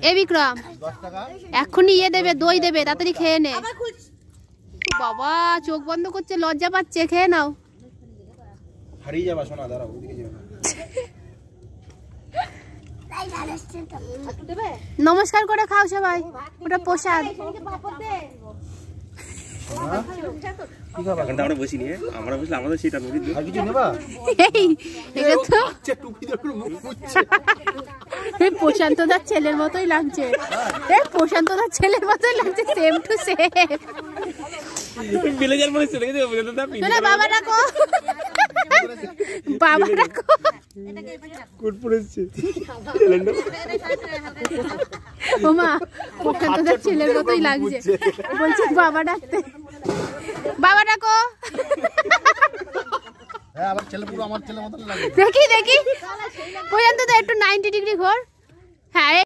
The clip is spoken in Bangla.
এ বিক্রম এক্ষুনি ইয়ে দেবে, দই দেবে, তাড়াতাড়ি খেয়ে নে। বাবা চোখ বন্ধ করছে, লজ্জা পাচ্ছে, খেয়ে নাও। হারিয়ে যাবা সোনা, দাঁড়াও ওদিকে যেও না। নমস্কার করে খাও সবাই, ওটা প্রসাদ। আমরা বসি নিয়ে, আমরা বসলে আমাদের সেটা নদী আর কিছু নেবা। প্রশান্তদার ছেলের মতোই লাগছে, প্রশান্তদার ছেলের মতোই লাগছে, সেম টু সেম। বাবা ডাকো, বাবা ডাকো। ওমা প্রশান্তদার ছেলের মতোই লাগছে, বলছে বাবা ডাকতে। বাবা ডাকো। দেখি দেখি প্রশান্তদা একটু 90 ডিগ্রি ঘোর। হ্যাঁ